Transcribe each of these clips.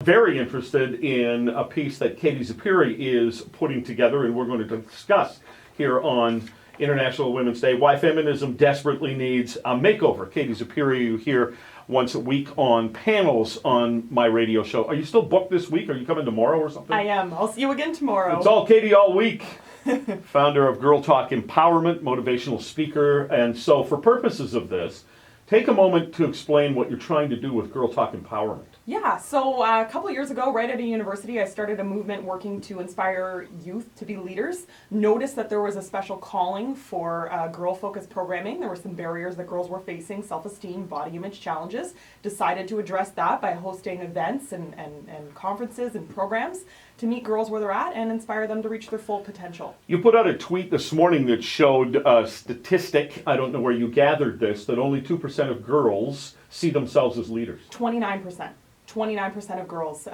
Very interested in a piece that Katie Zeppieri is putting together, and we're going to discuss here on International Women's Day why feminism desperately needs a makeover. Katie Zeppieri, you hear once a week on panels on my radio show. Are you still booked this week? Are you coming tomorrow or something? I am. I'll see you again tomorrow. It's all Katie all week. Founder of Girl Talk Empowerment, motivational speaker. And so for purposes of this, take a moment to explain what you're trying to do with Girl Talk Empowerment. Yeah, so a couple years ago, right at a university, I started a movement working to inspire youth to be leaders. Noticed that there was a special calling for girl-focused programming. There were some barriers that girls were facing, self-esteem, body image challenges. Decided to address that by hosting events and conferences and programs to meet girls where they're at and inspire them to reach their full potential. You put out a tweet this morning that showed a statistic, I don't know where you gathered this, that only 2% of girls see themselves as leaders. 29%. 29% of girls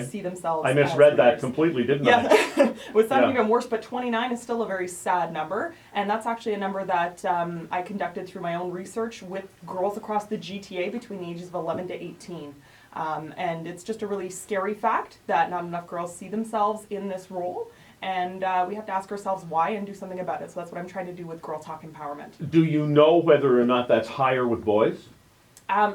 see themselves I misread as that leaders. Completely, didn't I? Yeah. It sounded even worse, but 29 is still a very sad number, and that's actually a number that I conducted through my own research with girls across the GTA between the ages of 11 to 18. And it's just a really scary fact that not enough girls see themselves in this role, and we have to ask ourselves why and do something about it. So that's what I'm trying to do with Girl Talk Empowerment. Do you know whether or not that's higher with boys?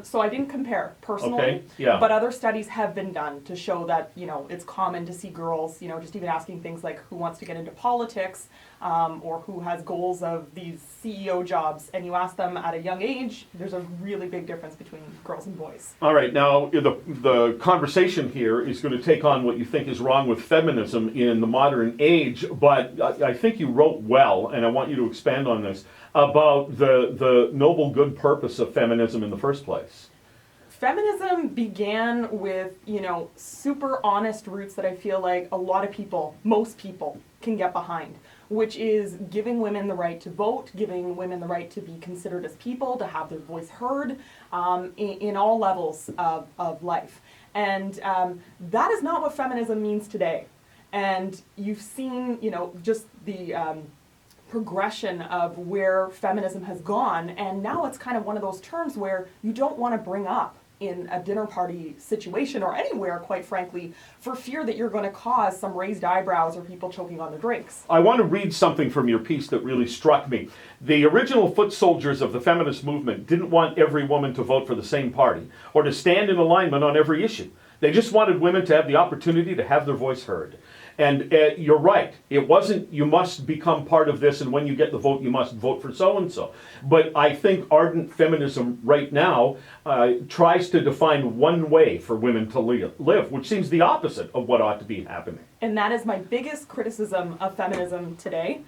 So I didn't compare personally, but other studies have been done to show that, it's common to see girls, just even asking things like who wants to get into politics or who has goals of these CEO jobs, and you ask them at a young age, there's a really big difference between girls and boys. All right, now the conversation here is going to take on what you think is wrong with feminism in the modern age, but I think you wrote well, and I want you to expand on this, about the noble good purpose of feminism in the first place. Feminism began with, super honest roots that I feel like a lot of people, most people, can get behind, which is giving women the right to vote, giving women the right to be considered as people, to have their voice heard in all levels of life. And that is not what feminism means today. And you've seen, just the progression of where feminism has gone, and now it's kind of one of those terms where you don't want to bring up in a dinner party situation or anywhere, quite frankly, for fear that you're going to cause some raised eyebrows or people choking on their drinks. I want to read something from your piece that really struck me. The original foot soldiers of the feminist movement didn't want every woman to vote for the same party or to stand in alignment on every issue. They just wanted women to have the opportunity to have their voice heard. And you're right, it wasn't you must become part of this and when you get the vote you must vote for so-and-so. But I think ardent feminism right now tries to define one way for women to live, which seems the opposite of what ought to be happening. And that is my biggest criticism of feminism today,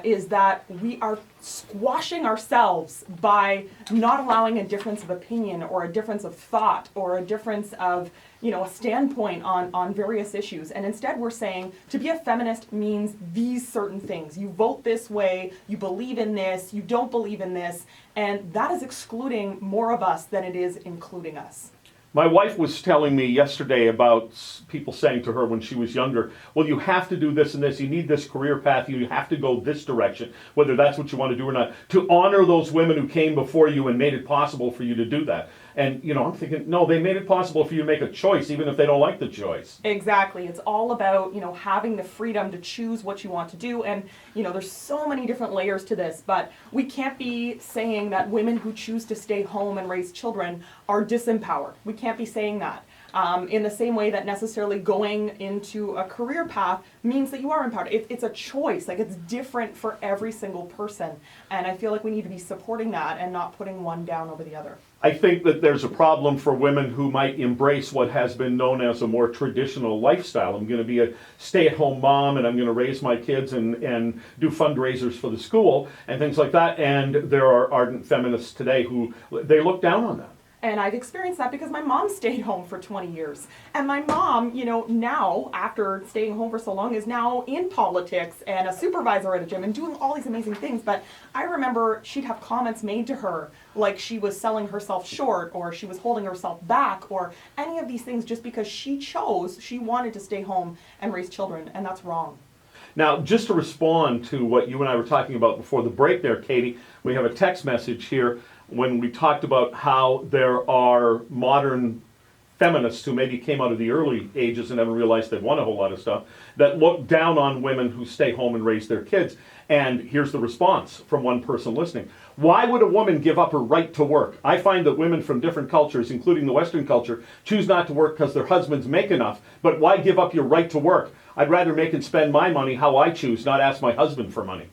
is that we are squashing ourselves by not allowing a difference of opinion or a difference of thought or a difference of a standpoint on various issues. And instead we're saying to be a feminist means these certain things. You vote this way, you believe in this, you don't believe in this, and that is excluding more of us than it is including us. My wife was telling me yesterday about people saying to her when she was younger, well, you have to do this and this, you need this career path, you have to go this direction, whether that's what you want to do or not, to honor those women who came before you and made it possible for you to do that. And, I'm thinking, no, they made it possible for you to make a choice, even if they don't like the choice. Exactly. It's all about, having the freedom to choose what you want to do. And, there's so many different layers to this, but we can't be saying that women who choose to stay home and raise children are disempowered. We can't be saying that. In the same way that necessarily going into a career path means that you are empowered. It's a choice. Like, it's different for every single person. And I feel like we need to be supporting that and not putting one down over the other. I think that there's a problem for women who might embrace what has been known as a more traditional lifestyle. I'm going to be a stay-at-home mom and I'm going to raise my kids and do fundraisers for the school and things like that. And there are ardent feminists today who they look down on that. And I've experienced that because my mom stayed home for 20 years. And my mom, now, after staying home for so long, is now in politics and a supervisor at a gym and doing all these amazing things. But I remember she'd have comments made to her like she was selling herself short or she was holding herself back or any of these things just because she wanted to stay home and raise children, and that's wrong. Now, just to respond to what you and I were talking about before the break there, Katie, we have a text message here when we talked about how there are modern feminists who maybe came out of the early ages and haven't realized they've won a whole lot of stuff, that look down on women who stay home and raise their kids. And here's the response from one person listening. Why would a woman give up her right to work? I find that women from different cultures, including the Western culture, choose not to work because their husbands make enough. But why give up your right to work? I'd rather make and spend my money how I choose, not ask my husband for money.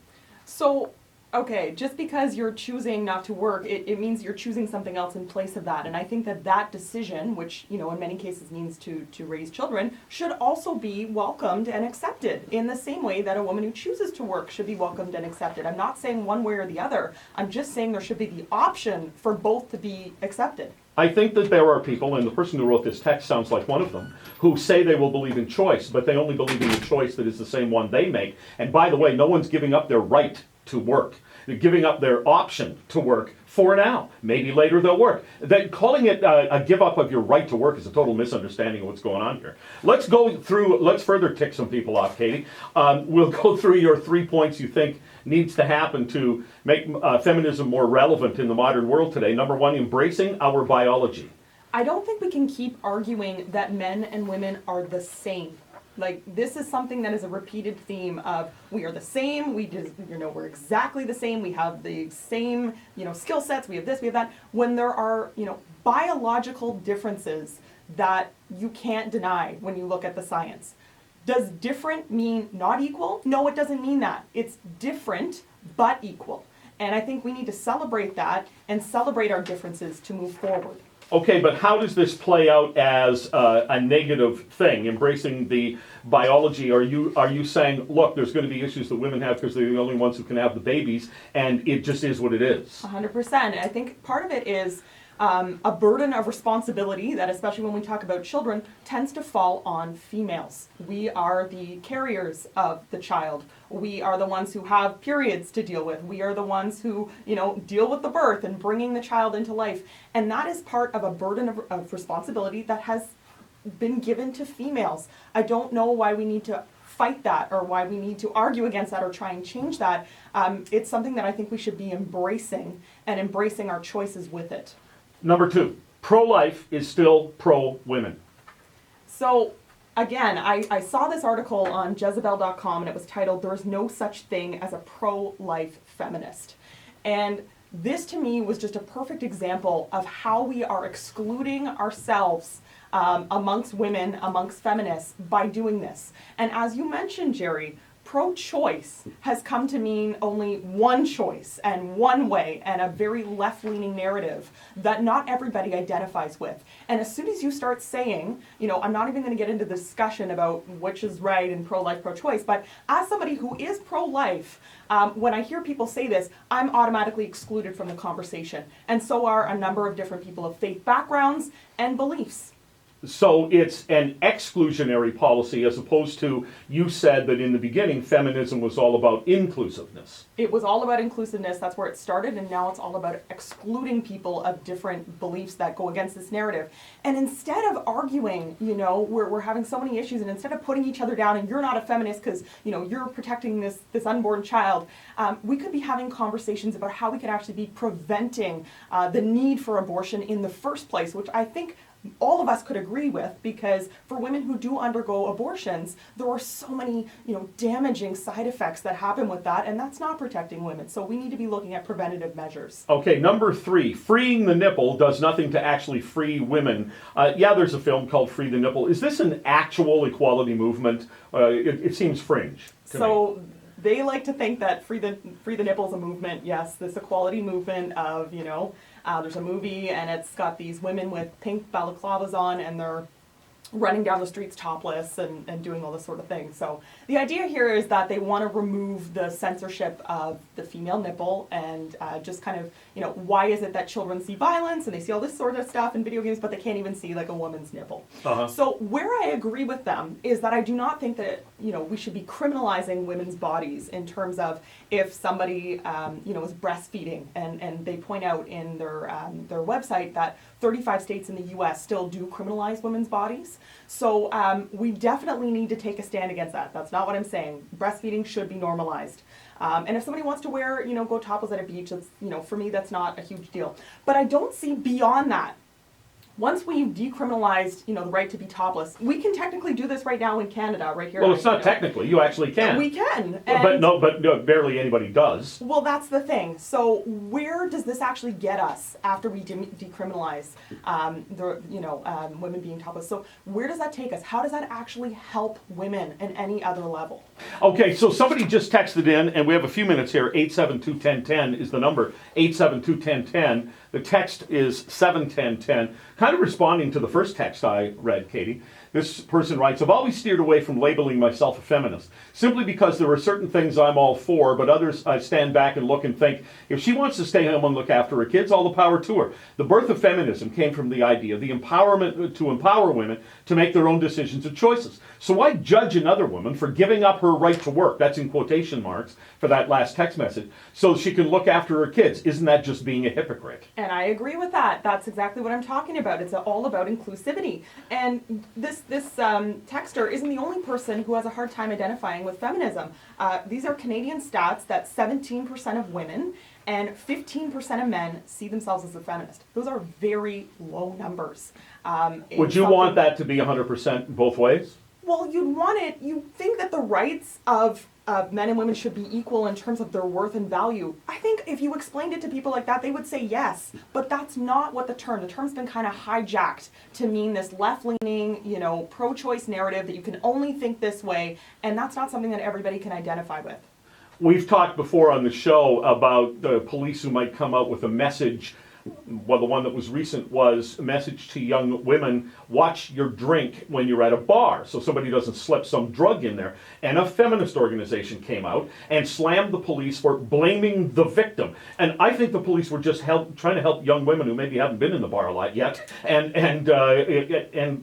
So, okay, just because you're choosing not to work, it means you're choosing something else in place of that. And I think that that decision, which, you know, in many cases means to raise children, should also be welcomed and accepted in the same way that a woman who chooses to work should be welcomed and accepted. I'm not saying one way or the other. I'm just saying there should be the option for both to be accepted. I think that there are people, and the person who wrote this text sounds like one of them, who say they will believe in choice, but they only believe in the choice that is the same one they make. And by the way, no one's giving up their right to work. They're giving up their option to work for now. Maybe later they'll work. Calling it a give up of your right to work is a total misunderstanding of what's going on here. Let's further tick some people off, Katie. We'll go through your 3 points you think needs to happen to make feminism more relevant in the modern world today. Number one, embracing our biology. I don't think we can keep arguing that men and women are the same. Like, this is something that is a repeated theme of we are the same, we're exactly the same, we have the same, skill sets, we have this, we have that, when there are, biological differences that you can't deny when you look at the science. Does different mean not equal? No, it doesn't mean that. It's different, but equal. And I think we need to celebrate that and celebrate our differences to move forward. Okay, but how does this play out as a negative thing, embracing the biology? Are you saying, look, there's going to be issues that women have because they're the only ones who can have the babies, and it just is what it is? 100%. I think part of it is a burden of responsibility that, especially when we talk about children, tends to fall on females. We are the carriers of the child. We are the ones who have periods to deal with. We are the ones who, deal with the birth and bringing the child into life. And that is part of a burden of responsibility that has been given to females. I don't know why we need to fight that or why we need to argue against that or try and change that. It's something that I think we should be embracing and embracing our choices with it. Number two, pro-life is still pro-women. So, again, I saw this article on Jezebel.com and it was titled, "There is no such thing as a pro-life feminist." And this to me was just a perfect example of how we are excluding ourselves amongst women, amongst feminists, by doing this. And as you mentioned, Jerry, pro-choice has come to mean only one choice and one way and a very left-leaning narrative that not everybody identifies with. And as soon as you start saying, I'm not even going to get into the discussion about which is right and pro-life, pro-choice, but as somebody who is pro-life, when I hear people say this, I'm automatically excluded from the conversation. And so are a number of different people of faith backgrounds and beliefs. So it's an exclusionary policy as opposed to, you said that in the beginning feminism was all about inclusiveness. It was all about inclusiveness, that's where it started, and now it's all about excluding people of different beliefs that go against this narrative. And instead of arguing, we're having so many issues, and instead of putting each other down and you're not a feminist because, you're protecting this unborn child, we could be having conversations about how we could actually be preventing the need for abortion in the first place, which I think all of us could agree with, because for women who do undergo abortions, there are so many, damaging side effects that happen with that, and that's not protecting women. So we need to be looking at preventative measures. Okay, number three, freeing the nipple does nothing to actually free women. There's a film called Free the Nipple. Is this an actual equality movement? It seems fringe to me. They like to think that Free the Nipple is a movement. Yes, this equality movement of, there's a movie and it's got these women with pink balaclavas on and they're running down the streets topless and doing all this sort of thing. So the idea here is that they want to remove the censorship of the female nipple and just kind of, why is it that children see violence and they see all this sort of stuff in video games, but they can't even see like a woman's nipple. Uh-huh. So where I agree with them is that I do not think that, we should be criminalizing women's bodies in terms of if somebody, is breastfeeding and they point out in their website that 35 states in the U.S. still do criminalize women's bodies. So we definitely need to take a stand against that. That's not what I'm saying. Breastfeeding should be normalized. And if somebody wants to wear, go topless at a beach, that's, for me, that's not a huge deal. But I don't see beyond that once we've decriminalized, the right to be topless, we can technically do this right now in Canada, right here. Well, it's not technically. You actually can. We can. But no, barely anybody does. Well, that's the thing. So where does this actually get us after we decriminalize women being topless? So where does that take us? How does that actually help women in any other level? Okay, so somebody just texted in, and we have a few minutes here. 872-1010 is the number. 872-1010. The text is 71010. Kind of responding to the first text I read, Katie. This person writes, I've always steered away from labeling myself a feminist, simply because there are certain things I'm all for, but others I stand back and look and think, if she wants to stay home and look after her kids, all the power to her. The birth of feminism came from the idea of the empowerment to empower women to make their own decisions and choices. So why judge another woman for giving up her right to work, that's in quotation marks for that last text message, so she can look after her kids? Isn't that just being a hypocrite? And I agree with that. That's exactly what I'm talking about. It's all about inclusivity. And this texter isn't the only person who has a hard time identifying with feminism. These are Canadian stats that 17% of women and 15% of men see themselves as a feminist. Those are very low numbers. Would you want that to be 100% both ways? Well, you'd think that the rights of men and women should be equal in terms of their worth and value. I think if you explained it to people like that, they would say yes. But that's not what the term's been kind of hijacked to mean this left-leaning, pro-choice narrative that you can only think this way, and that's not something that everybody can identify with. We've talked before on the show about the police who might come out with a message. Well, the one that was recent was a message to young women, watch your drink when you're at a bar so somebody doesn't slip some drug in there. And a feminist organization came out and slammed the police for blaming the victim. And I think the police were just trying to help young women who maybe haven't been in the bar a lot yet and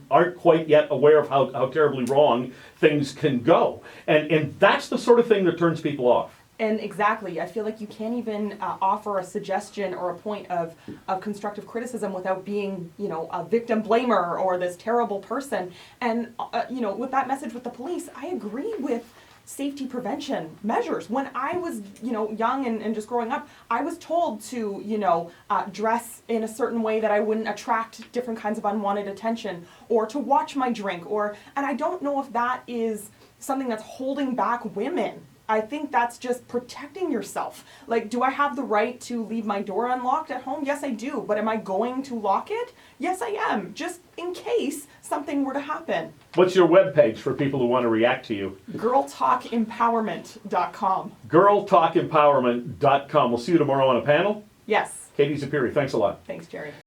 aren't quite yet aware of how terribly wrong things can go. And that's the sort of thing that turns people off. And exactly, I feel like you can't even offer a suggestion or a point of constructive criticism without being, a victim blamer or this terrible person. And, with that message with the police, I agree with safety prevention measures. When I was, young and just growing up, I was told to, dress in a certain way that I wouldn't attract different kinds of unwanted attention, or to watch my drink, and I don't know if that is something that's holding back women. I think that's just protecting yourself. Like, do I have the right to leave my door unlocked at home? Yes, I do. But am I going to lock it? Yes, I am. Just in case something were to happen. What's your webpage for people who want to react to you? girltalkempowerment.com. girltalkempowerment.com. We'll see you tomorrow on a panel. Yes. Katie Zeppieri, thanks a lot. Thanks, Jerry.